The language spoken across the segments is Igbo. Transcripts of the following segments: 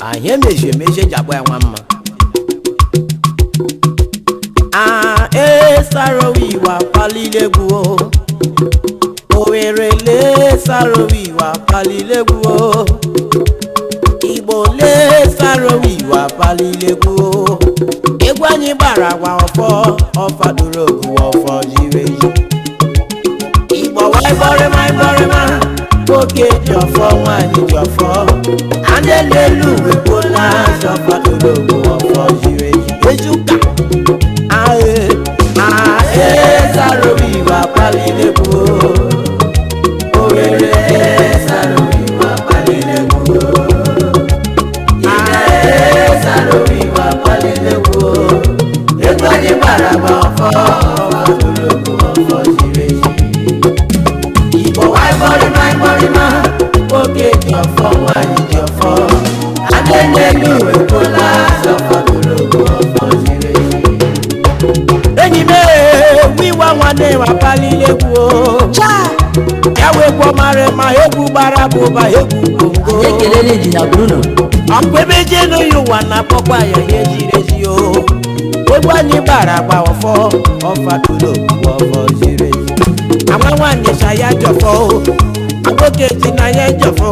Ahia meje jabwa nwamma. Saro Wiwa Apaliela Egwu. Owerele Saro Wiwa Apaliela Egwu. Igbo le Saro Wiwa Apaliela Egwu. Egwu anyị gbara agwa ọfọ duru ogu ọfọ jiri eji. Igbo waịbọrịma oke ji ọfọ nwanyị ji ọfọ. Ande n'elu wekwola ọfọ duru ogu ọfọ jiri eji. Ejuka Saro Wiwa Apaliela Egwu. Owerele Saro Wiwa Apaliela Egwu. Saro Wiwa Apaliela Egwu. Egwu anyị gbara agba ọfọ duru ogu ọfọ jiri eji. Igbo waịbọrịma oke ji ọfọ nwanyị ji ọfọ. Ande n'elu wekwola ọfọ duru ogu ọfọ jiri eji. Enyi me Wiwa nwanne Apaliela Egwu. Ya wekwo mara ma egwu gbara bụba egwu bongo. Ekelele dị na Bruno. Ọkwebe je no yuwa na pokwa ya ye jiri ezi o. Egwu anyị gbara agba ọfọ duru ogu ọfọ jiri ezi. Agwa nwanne ya jọfọ. Agboke ji na ya jọfọ.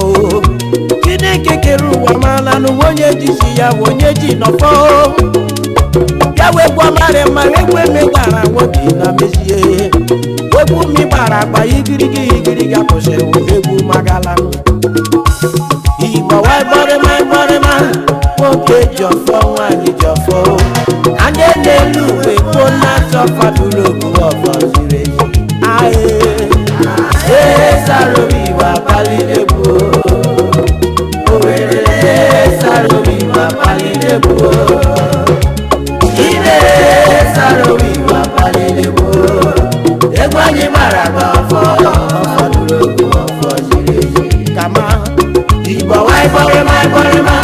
Chineke kere ụwa mara n'ụwa onye ji si ya onye ji nọfọ. Ya wekwo mara ma egwu emegara nwoke na mezie. Egwu mi gbara agba igirigi akwụsị egwu magalanụ. Igbo waịbọrịma nwoke ji ọfọ nwanyị ji ọfọ. Anya n'elu wekwo na-asọ faduru ogu ọfọ ziri ezi. Saro Wiwa Apaliela Egwu. Owerele Saro Wiwa Apaliela Egwu. Saro Wiwa Apaliela Egwu. Egwu anyị gbara agba ọfọ duru ogu ọfọ jiri eji. Kama Igbo waịbọrịma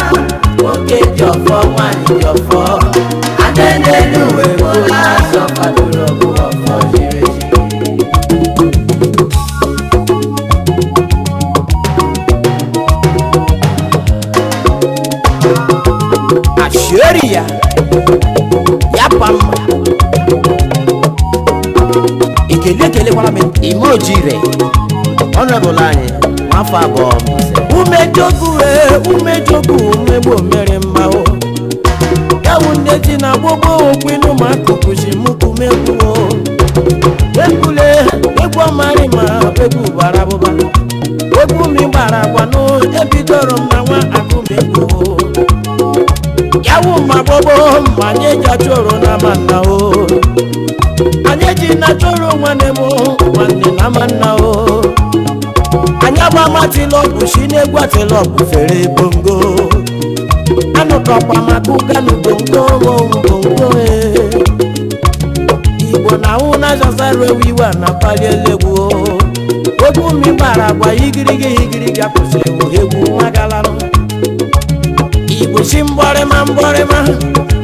nwoke ji ọfọ nwanyị ji ọfọ. Ade n'elu wekwola ọfọ duru ogu ọfọ jiri eji. Asheri ya pam. Ekele kwala me emojire. Honorable anyị nwafọ abụọ. Umejogu umegbo mere mma o. Yawu nne ji na gbogbo okwinu ma kukushi muku megbu o. Egwu ọmarị ma egwu bara abụba. Egwu mi gbara agwa no ebidoro m na nwa akụmegbu o. Yawu ma gbogbo ma nye ji achọrọ na manna o. Anye ji na chọrọ nwanne na manna o. Anya gba matilọgwụ si n'egwu atilọgwụ fere bongo. Anụkọkwa maka ụganụ bongo. Igbo na ahụ na Saro Wiwa Apaliela Egwu. Egwu mi gbara agba igirigi akwụsị egwu magalanụ. Igbo si mbọrịma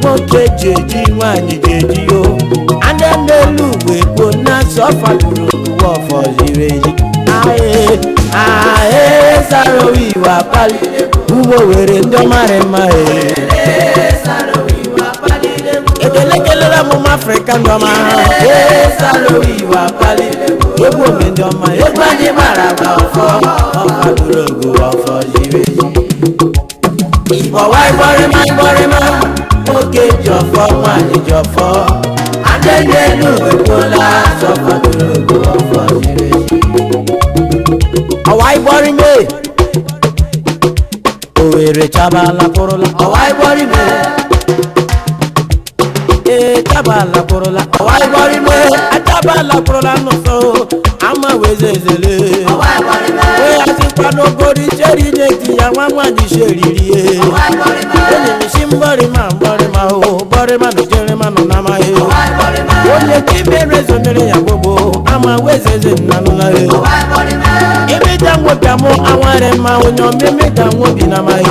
nwoke ji eji nwanyị ji eji o. Ande n'elu wekwo na-asọ faduru ogu ọfọ ziri ezi. Saro Wiwa Apaliela Egwu. Ugbo were ndị ọmarị mma Saro Wiwa Apaliela Egwu. Ekelela m Afrịka ndị ọma. Saro Wiwa Apaliela Egwu. Egwu ome ndị ọma. Egwu anyị gbara agba ọfọ duru ogu ọfọ jiri ezi. Igbo waịbọrịma oke ji ọfọ nwanyị ji ọfọ. Ade n'elu wekwola ọfọ duru ogu ọfọ jiri ezi. Ọwaịbọrịma Owere chabala kụrụla. Ọwaịbọrịma chabala kụrụla. Ọwaịbọrịma achabala kụrụla n'ụsọ ama wezezele. Wee asịkwa n'ogori cheri nyeti ya nwa nwanyị sheriri ye. Enyi m si mbọrịma o bọrịma na jerịma nọ na amaghị. Onye ka imere zonere ya gbogbo ama wezeze nnanụla ye. Imeda nwoke amụ anwere mma onye omemeda nwobi na amaghị.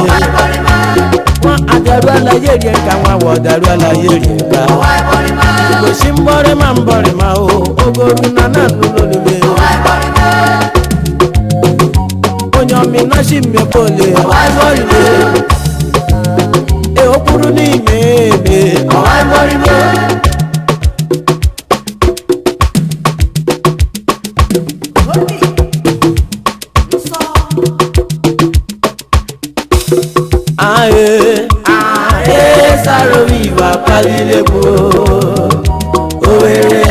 Nwa adaruala yeri nka nwa wọdaruala yeri nka. Igbo si mbọrịma o ogoru na nanụlolube. Onye omina si mmepole. buru n'ime eme ọwa moribe Saro Wiwa Apaliela Owere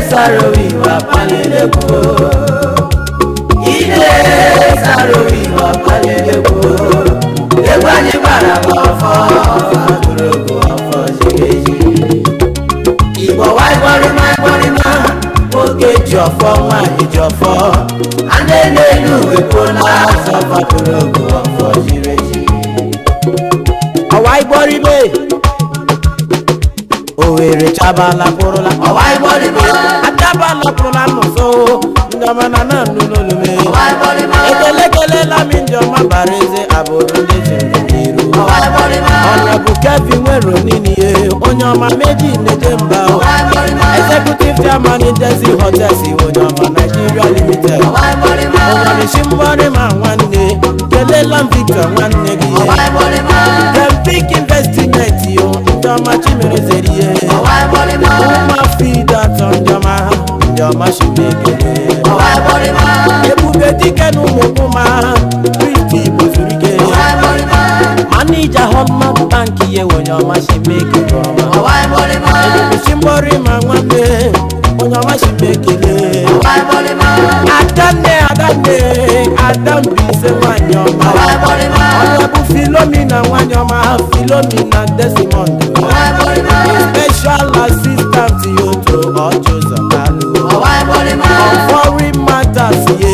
Saro Wiwa Apaliela Ide Saro Wiwa Apaliela Egwu anyị gbara ọfọ agụrụgụ ọfọ jigeji Igbo waịgborịma nwoke ji ọfọ nwaanyị ji ọfọ ndị n'elu ekwuola azọ agụrụgụ ọfọ jigeji Waịgborịbe Owere chabala pụrụla Waịgborịbe achabala pụrụla n'ụzọ ndọmana na nnụnụlume ekelekelela mi ndọma bara eze abụrụ ndị jiriru ọnya bụ Kevin nwere oniniye onye ọma meji neje mba executive chairman Desi Hotels onye ọma Nigeria Limited onye mgbọrị ma nwanne kelela m Victor nwanne gị Big investment yo, ndọma chimerezeri ye ụma fida tọ ndọma shimekele ebube dike n'ụmụmụma Kristi bozurike manija Hallmark Bank ye onye ọma shimekele ebube ma nwanne onye ọma shimekele adambise nwanyị ọma onye bụ Philomena nwanyị ọma Philomena Desmond special assistant yoto ọjọzọkalụ foreign matters ye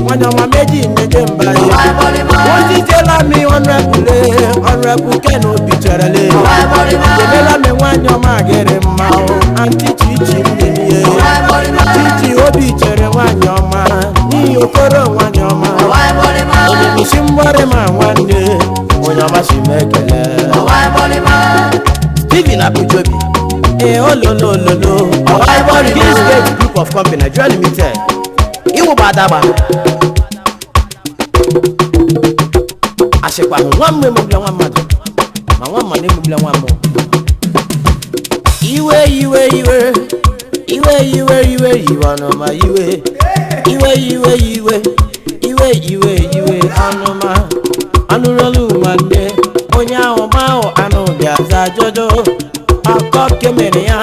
nwanyị ọma meji neje mba ye ojijela mi ọnụebule Ken Obi cherele kelela mi nwanyị ọma gịrị mma anti Chichi mmiri Chichi Obi chere nwanyị ọma n'ihi okoro nwanyị ọma onye isi mgbọrị ma nwanne onye ọma shimekele Steven Abujobi ololololo Kings Gate Group of Company Nigeria Limited Iwu Badaba Ashekwa nwa mme mobile nwa mmadụ ma nwa mmadụ emobile nwa mmụọ iwe ọnụma iwe anụma anụrụlụ nwanne onye ahụ mahụ anụ bịaza jọjọ akọ kemere ya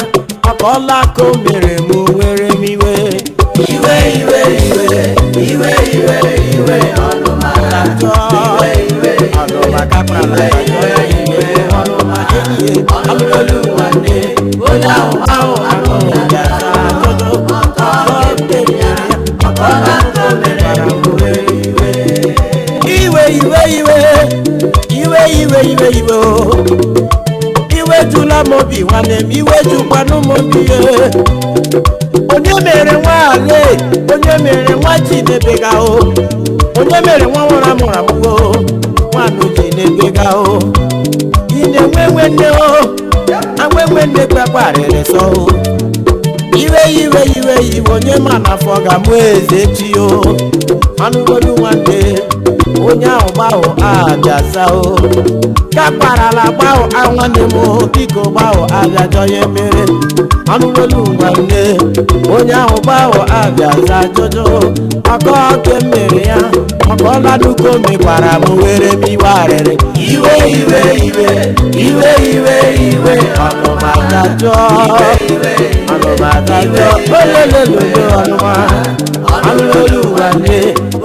akọla aka o mere m nwere m iwe ọnụma ọnụma kapala ọnụma enyi anụrụlụ nwanne onye ahụ mahụ anụ bịaza jọjọ akọ kemere ya akọla aka o mere m nwere iwe jula mobi nwanne m iwe jukwanụ mobi onye mere nwa ale onye mere nwa Chinebega onye mere nwa nwara mụra mụgo nwanụ Chinebega ine nwenwe nne kpakparịrị sọ iwe onye ma n'afọ ga-amụ eze chi anụgolu nwanne onye ahụ gbahụ abịaza kakparala gbahụ nwanne m biko gbahụ abịajọ ya mere anụgolu nwanne onye ahụ gbahụ abịaza jọjọ ọkọ ke mere ya ọkọladuko mekwara m were m iwe arịrị iwe ọnụmadajọ olelelolo ọnụma anụgolu nwanne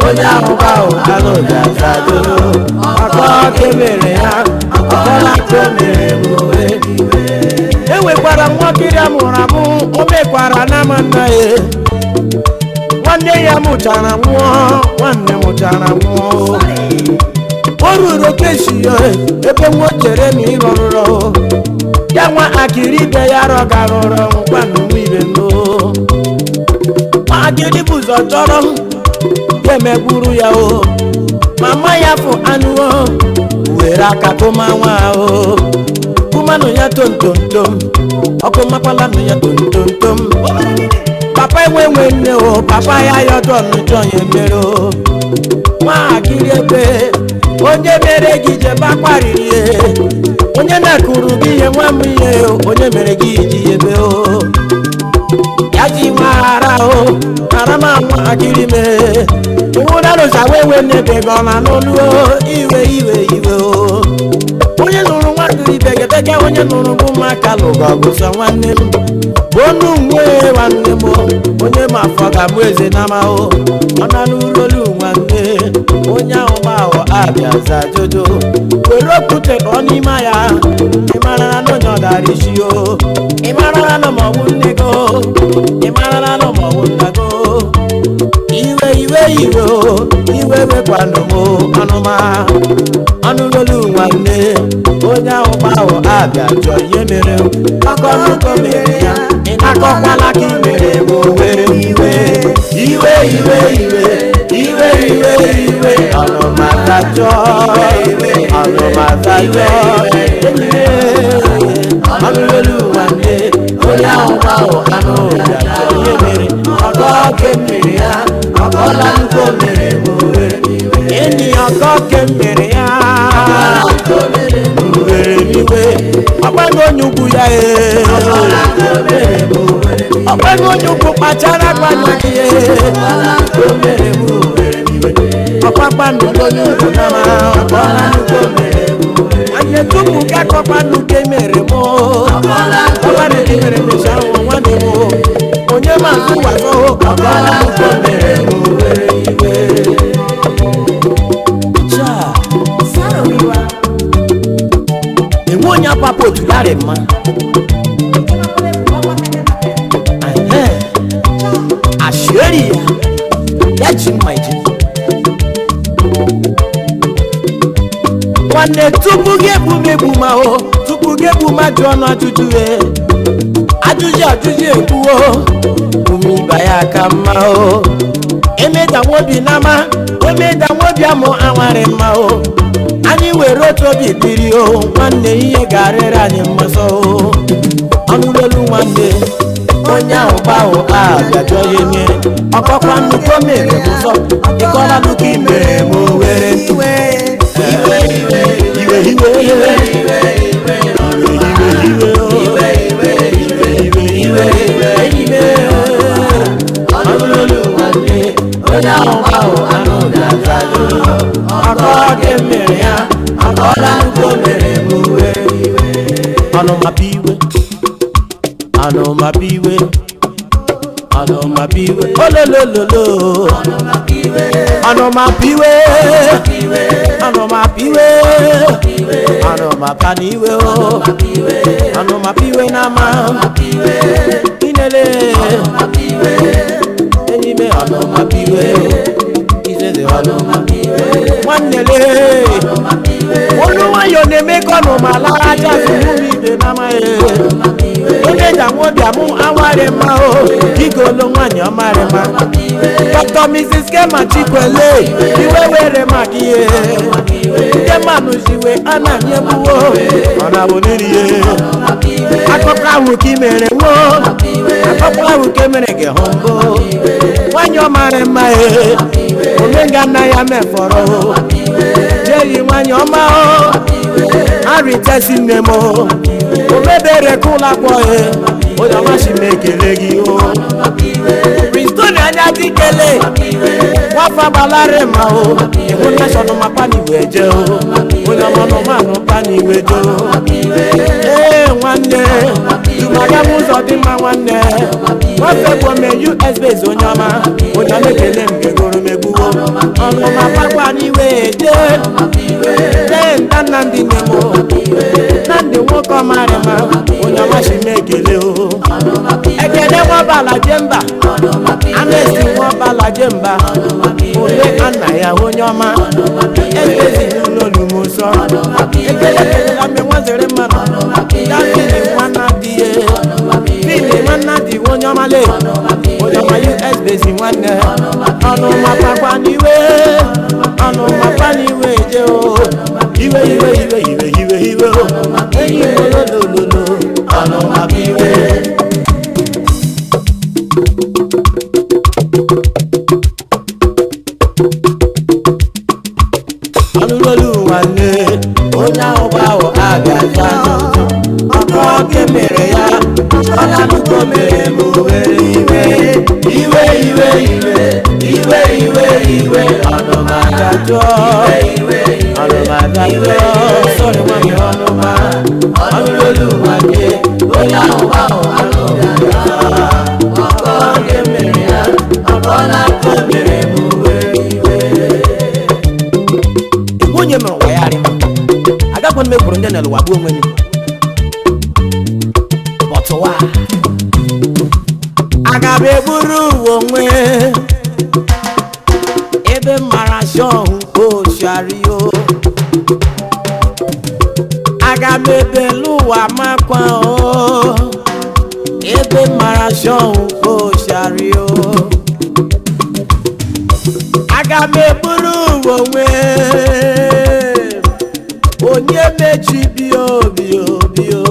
onye ahụ gbahụ alụbịaza jọjọ ọkọ ke mere ya ọkọla ke mere m enwekwara nwakiri amụrụ amụ o mekwara na amanna ya nwanne ya mụchara nwụọ nwanne mụchara nwụọ o ruru keshi ya ebe nwa chere na ịrọrụrọ ya nwa akịrị ibe ya rọgarụrọ nkwanụ ibe no agịrị bụzọ chọrọ ya emegburu ya mama ya fụ anụ were aka kụma nwa kụmanụ ya tontomtom ọkụ makwala nụ ya tontomtom papa enwe nne papa ya yọdọ n'ụjọ ya mere nwa akịrị ebe onye mere gị jebe akparịrị onye na-akụrụ gị ihe nwa m ihe onye mere gị iji ebe ya ji nwa ara ara ma nwa akịrị me ịwụrarụza wewe n'ebe gị ọ na n'olu iwe iwe iwe onye nụrụ nwa gịrị begedege onye nụrụ bụ maka lụga ọgụsọ nwanne m onu nwe nwanne m onye ma afọ ga-amụ eze n'amahụ ọ na n'ụlọlu nwanne onye ahụ gbahụ abịa za jojo were okwute nọ n'ime ya ịmara na onye ọ dara isi ịmara na maọbụ nne go ịmara na maọbụ nna go iwe iwe iwe iwe wekwanụ m ọnụma ọnụlolu nwanne onye ahụ gbahụ abịa jọ ihe mere akọnụkọ mere ya ịnakọkwala ka i mere m were iwe iwe iwe iwe iwe iwe iwe ọnụmaka jọ ọnụmaka jọ ọnụlolu nwanne onye ahụ gbahụ anụ ya jọ ihe mere ọgọ ke mere ya ọgọla nkọ mere m were enyi ọgọ ke mere ya were iwe ọgbago onye ukwu ya ọgbago onye ukwu kpachara gbanya gị ọkpakpanụ onye ukwu nama ọgbọla nnukwu mere anyị tupu ka akọkpanụ ke mere m ọgbara gị mere mecha ahụ nwanne m onye mazụ wazọ ọgbọla nnukwu mere m were iwe Saro Wiwa enwe onye apapụ otu yarị mma ashieri ya ji mma ije nwanne tupu gị egbu ma tupu gị egbu ma jụọ ọnụ ajụjụ ekwuo umiba ya ka mma emeda nwobi n'ama emeda nwobi amụ anwarị mma anyị were otu obi biri nwanne ihe ga-arịrị anyị mmasọ ọnụlolu nwanne onye ahụ gbahụ abịajọ ya nye ọkọkwa nnukwu mere m ụzọ ịkọla nnukwu imere m were iwe iwe iwe iwe iwe iwe ọnụlolu nwanne onye ahụ gbahụ anụ ga-azalụ ọkọ gị mere ya ọkọla nnukwu mere m were iwe ọnụmapụ iwe ọnụmapụ iwe ọnụmapụ iwe ololololo ọnụmapụ iwe ọnụmapụ iwe ọnụmapụ iwe ọnụmapụ iwe n'ama inele enyi me ọnụmapụ iwe izeze ọnụmapụ iwe nwannele olu nwayọ na-eme ka ọnụma lara aja zụrụ ibe n'amaghị emeja nwobi amụ anwarị mma igolo nwanyị ọmarị mma Dr. Mrs. Kema Chikwele iwe were maka ihe ndị mmanụ jiwe a na-anye gbuwo ọ na-abụ n'irie akọkọ ahụ ka i mere nwoo akọkọ ahụ ka emere gị hụ mbụ nwanyị ọmarị mma omenga nna ya mefọrọ jeri nwanyị ọma arịtesi nne m omebere ka ụlọ akwọ onye ọmachi m ekele gị Bristol anya dị kele nwafa gbalarị ma ịhụ nashọnụ makpa n'iwe je onye ọmanụmanụ mpa n'iwe jo nwanne dumaga m ụzọ dị mma nwanne nwafe bụ ome US base onye ọma onye ọma ekele m gegoro megbuwo ọnụma pakwa n'iwe jee nna ndị nne m na ndị nwoke ọmarị ma onye ọmachi m ekele ekele nwabala jemba anesti nwabala jemba ole nna ya onye ọma ekezi n'olumuso ekele kelela mgbe nwazere mmanụ davidi nwanna dị fili nwanna dị onye ọma le onye ọma US base nwanne ọnụma pakwa n'iwe ọnụma pa n'iwe je iwe iwe iwe iwe iwe iwe enyi olololo ọnụma pa iwe ọnụlolu dajọ́ sọ̀rọ̀ wọn mi ọlọ́mà ọlọ́lùwàdé bóyá ọba ọba ló dára ọkọ kẹmẹrẹ ya ọkọ náà kẹmẹrẹ mú wéwé. Nwunye m ụwa ya arịma agakwana m ekwuru ndị n'ụwa bụ onwe m bọtụwa aga m eburu onwe ebe mara shọhụ oshario aga m ebelu ụwa makwa o ebe mara shọhụ oshario aga m eburu onwe onye mechibio bio bio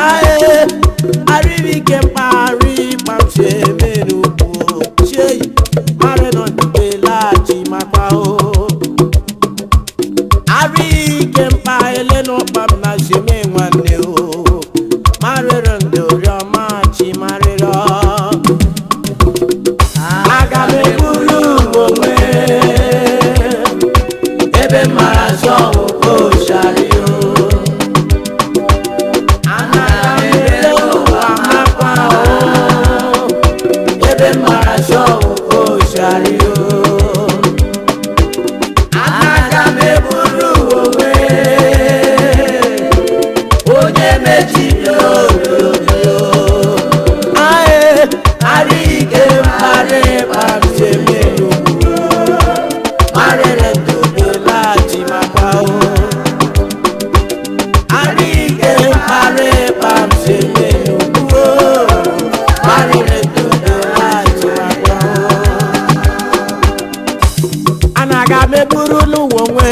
ae arịrịke mkparị kpamche menugwu chei mara nọ n'ibelachi makwa o arịrịke mkpa elenọkpam na sheme nwanne o marịrị ndị oriọma chi marịrị aga m eburu onwe ebe mara shọwụ oshario anaghị m ele ụwa makwa o ebe mara shọwụ oshario anaga m eburu onwe onye mechiri obodo ae arịghị mkparị kpamcheme n'ugwu marịrị ndodo laghachi makwa o arịghị mkparị kpamcheme n'ugwu marịrị ndodo laghachi makwa o anaga m eburu n'ụwa onwe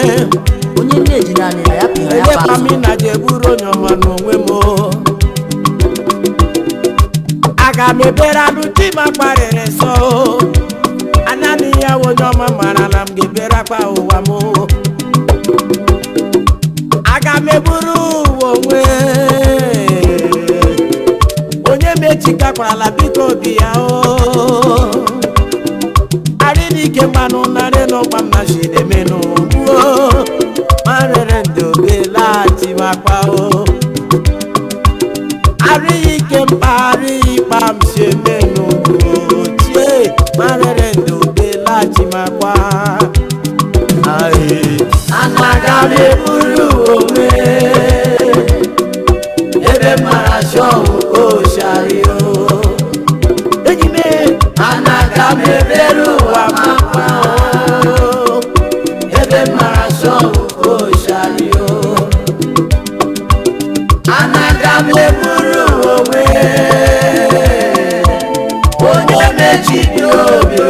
onye nne ji naanị na ya pịa ya elekwa m na je eburu onye ọma n'onwe m aga m ebere anụ chi ma kparịrị nsọ ananị ya onye ọma mara na m ga-ebere akpa ụwa m aga m eburu ụwa onwe onye mechikakwarala biko obi ya o arịrịke mmanụ narị n'ọgba m na shidemenụ gbuo marịrị ndị obe laghachi makwa o arịrịke mkparị kpam shemenụ chie marịrị ndị obe laghachi makwa anaga m eburu onwe ebe mara shọwụ oshario enyi m anaga m ebere ụwa makwa o ebe mara shọwụ oshario anaga m eburu onwe onye mechibi obi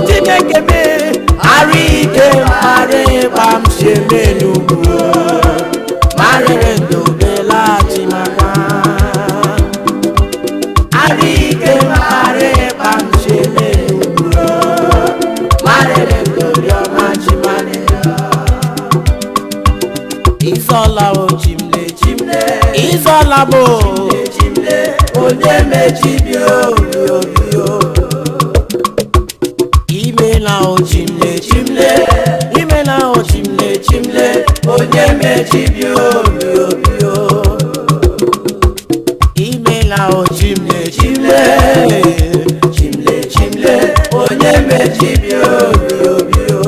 Chineke me arịghị mkparị kpamcheme n'ugwu marịrị ndobe laghachi makwa arịghị mkparị kpamcheme n'ugwu marịrị ndobe ọma chi marịrị Izola o chimle chimle Izola bo chimle onye mechibi obi obi o imela o chimle chimle imela o chimle chimle onye mechibi obi obi o imela o chimle chimle chimle chimle onye mechibi obi obi o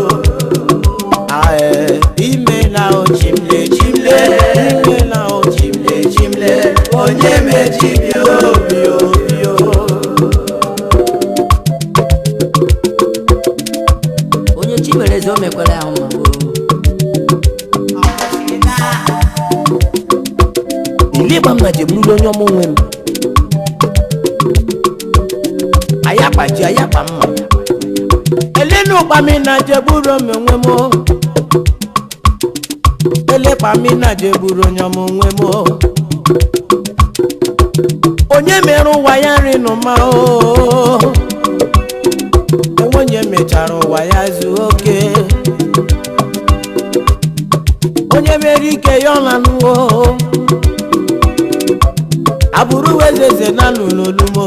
ae imela o chimle chimle imela o chimle chimle onye mechibi obi obi o onye chi mere eze o mekwere ahụ ma iligba m na jeburula onye ọmụ nwe m ayakpaji ayakpa mma elenu ụkpami na jeburu m onwe m elekpami na jeburu onye ọmụ nwe m onye mere ụwa ya nri n'ụma o onye mechara ụwa ya zuo oke onye mere ike ya ọla n'uwo abụrụ wezeze na n'olumo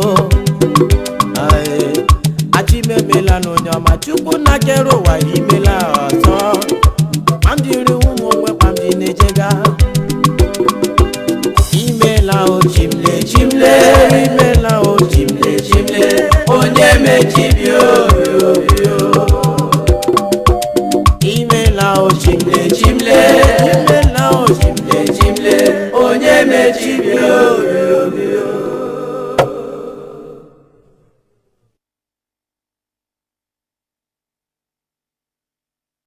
achimeme imela n'onye ọma chukwu na kere ụwa imela ọzọ mamdiri ụmụ ogbe kwamdi na-ejega imela o chimle chimle imela o chimle chimle onye mechibio